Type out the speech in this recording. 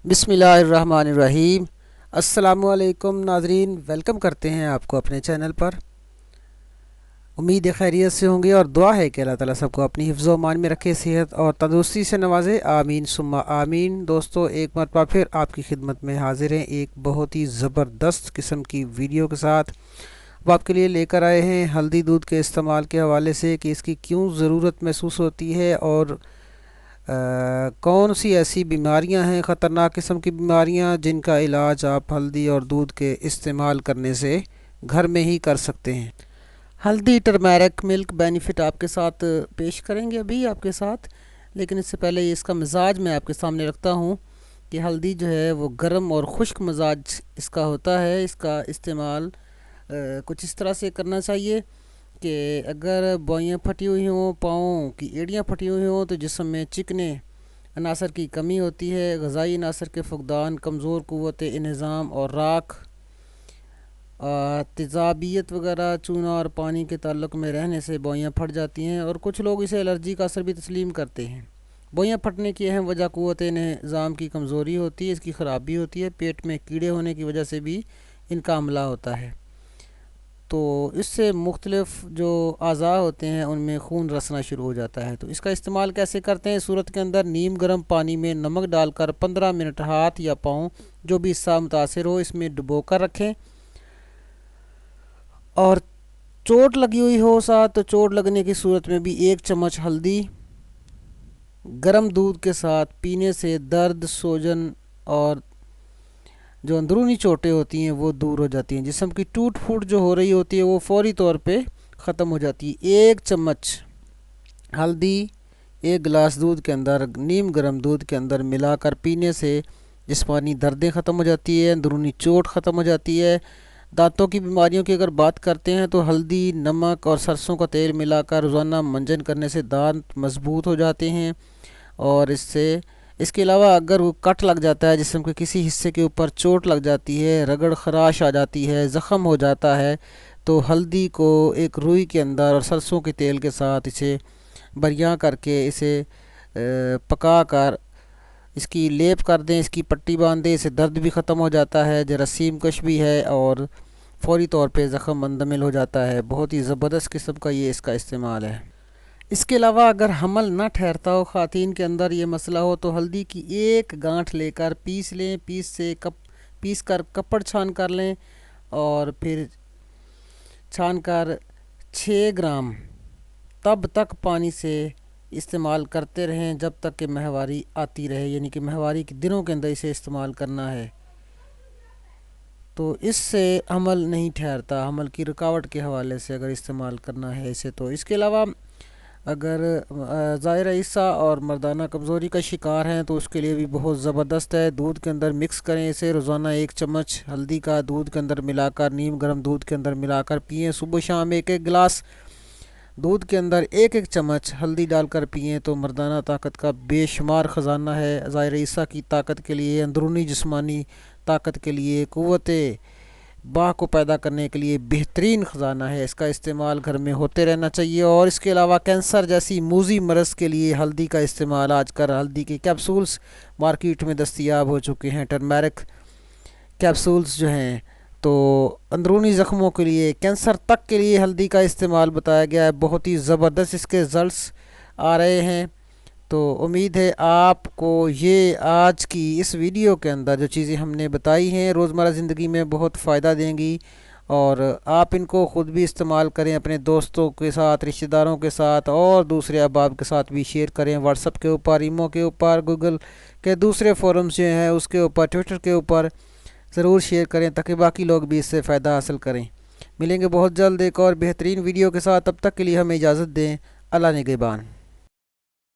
بسم اللہ الرحمن الرحیم۔ السلام علیکم ناظرین، ویلکم کرتے ہیں آپ کو اپنے چینل پر۔ امید ہے خیریت سے ہوں گے اور دعا ہے کہ اللہ تعالیٰ سب کو اپنی حفظ و امان میں رکھے، صحت اور تندرستی سے نوازے، آمین ثم آمین۔ دوستو، ایک مرتبہ پھر آپ کی خدمت میں حاضر ہیں ایک بہت ہی زبردست قسم کی ویڈیو کے ساتھ۔ وہ آپ کے لیے لے کر آئے ہیں ہلدی دودھ کے استعمال کے حوالے سے کہ اس کی کیوں ضرورت محسوس ہوتی ہے اور کون سی ایسی بیماریاں ہیں، خطرناک قسم کی بیماریاں، جن کا علاج آپ ہلدی اور دودھ کے استعمال کرنے سے گھر میں ہی کر سکتے ہیں۔ ہلدی ٹرمیرک ملک بینیفٹ آپ کے ساتھ پیش کریں گے ابھی آپ کے ساتھ، لیکن اس سے پہلے اس کا مزاج میں آپ کے سامنے رکھتا ہوں کہ ہلدی جو ہے وہ گرم اور خشک مزاج اس کا ہوتا ہے۔ اس کا استعمال کچھ اس طرح سے کرنا چاہیے کہ اگر بوئیاں پھٹی ہوئی ہوں، پاؤں کی ایڑیاں پھٹی ہوئی ہوں، تو جسم میں چکنے عناصر کی کمی ہوتی ہے، غذائی عناصر کے فقدان، کمزور قوت انہضام اور راکھ، تیزابیت وغیرہ، چونا اور پانی کے تعلق میں رہنے سے بوئیاں پھٹ جاتی ہیں، اور کچھ لوگ اسے الرجی کا اثر بھی تسلیم کرتے ہیں۔ بوئیاں پھٹنے کی اہم وجہ قوت انہضام کی کمزوری ہوتی ہے، اس کی خرابی ہوتی ہے، پیٹ میں کیڑے ہونے کی وجہ سے بھی ان کا حملہ ہوتا ہے۔ تو اس سے مختلف جو اعضاء ہوتے ہیں ان میں خون رسنا شروع ہو جاتا ہے۔ تو اس کا استعمال کیسے کرتے ہیں؟ صورت کے اندر نیم گرم پانی میں نمک ڈال کر 15 منٹ ہاتھ یا پاؤں جو بھی حصہ متاثر ہو اس میں ڈبو کر رکھیں، اور چوٹ لگی ہوئی ہو ساتھ تو چوٹ لگنے کی صورت میں بھی 1 چمچ ہلدی گرم دودھ کے ساتھ پینے سے درد، سوجن اور جو اندرونی چوٹیں ہوتی ہیں وہ دور ہو جاتی ہیں۔ جسم کی ٹوٹ پھوٹ جو ہو رہی ہوتی ہے وہ فوری طور پہ ختم ہو جاتی ہے۔ 1 چمچ ہلدی 1 گلاس دودھ کے اندر، نیم گرم دودھ کے اندر ملا کر پینے سے جسمانی دردیں ختم ہو جاتی ہے، اندرونی چوٹ ختم ہو جاتی ہے۔ دانتوں کی بیماریوں کی اگر بات کرتے ہیں تو ہلدی، نمک اور سرسوں کا تیل ملا کر روزانہ منجن کرنے سے دانت مضبوط ہو جاتے ہیں، اور اس کے علاوہ اگر وہ کٹ لگ جاتا ہے، جسم کے کسی حصے کے اوپر چوٹ لگ جاتی ہے، رگڑ خراش آ جاتی ہے، زخم ہو جاتا ہے، تو ہلدی کو ایک روئی کے اندر اور سرسوں کے تیل کے ساتھ اسے بریاں کر کے اسے پکا کر اس کی لیپ کر دیں، اس کی پٹی باندھ دیں، اس سے درد بھی ختم ہو جاتا ہے، جراثیم کش بھی ہے اور فوری طور پہ زخم مندمل ہو جاتا ہے۔ بہت ہی زبردست قسم کا یہ اس کا استعمال ہے۔ اس کے علاوہ اگر حمل نہ ٹھہرتا ہو، خواتین کے اندر یہ مسئلہ ہو، تو ہلدی کی 1 گانٹھ لے کر پیس لیں، پیس کر کپڑ چھان کر لیں، اور پھر چھان کر 6 گرام تب تک پانی سے استعمال کرتے رہیں جب تک کہ ماہواری آتی رہے، یعنی کہ ماہواری کے دنوں کے اندر اسے استعمال کرنا ہے۔ تو اس سے حمل نہیں ٹھہرتا، حمل کی رکاوٹ کے حوالے سے اگر استعمال کرنا ہے اسے۔ تو اس کے علاوہ اگر ظاہرہ حصہ اور مردانہ کمزوری کا شکار ہیں تو اس کے لیے بھی بہت زبردست ہے۔ دودھ کے اندر مکس کریں اسے، روزانہ 1 چمچ ہلدی کا دودھ کے اندر ملا کر، نیم گرم دودھ کے اندر ملا کر پئیں، صبح شام 1 گلاس دودھ کے اندر 1 چمچ ہلدی ڈال کر پئیں تو مردانہ طاقت کا بے شمار خزانہ ہے۔ ظاہرہ حصہ کی طاقت کے لیے، اندرونی جسمانی طاقت کے لیے، قوت باہ کو پیدا کرنے کے لیے بہترین خزانہ ہے۔ اس کا استعمال گھر میں ہوتے رہنا چاہیے۔ اور اس کے علاوہ کینسر جیسی موذی مرض کے لیے ہلدی کا استعمال، آج کل ہلدی کے کیپسولز مارکیٹ میں دستیاب ہو چکے ہیں، ٹرمیرک کیپسولز جو ہیں، تو اندرونی زخموں کے لیے، کینسر تک کے لیے ہلدی کا استعمال بتایا گیا ہے۔ بہت ہی زبردست اس کے رزلٹس آ رہے ہیں۔ تو امید ہے آپ کو یہ آج کی اس ویڈیو کے اندر جو چیزیں ہم نے بتائی ہیں روزمرہ زندگی میں بہت فائدہ دیں گی، اور آپ ان کو خود بھی استعمال کریں، اپنے دوستوں کے ساتھ، رشتہ داروں کے ساتھ اور دوسرے احباب کے ساتھ بھی شیئر کریں، واٹس ایپ کے اوپر، ایمو کے اوپر، گوگل کے دوسرے فورمز جو ہیں اس کے اوپر، ٹویٹر کے اوپر ضرور شیئر کریں تاکہ باقی لوگ بھی اس سے فائدہ حاصل کریں۔ ملیں گے بہت جلد ایک اور بہترین ویڈیو کے ساتھ، تب تک کے لیے ہمیں اجازت دیں۔ اللہ نگہبان۔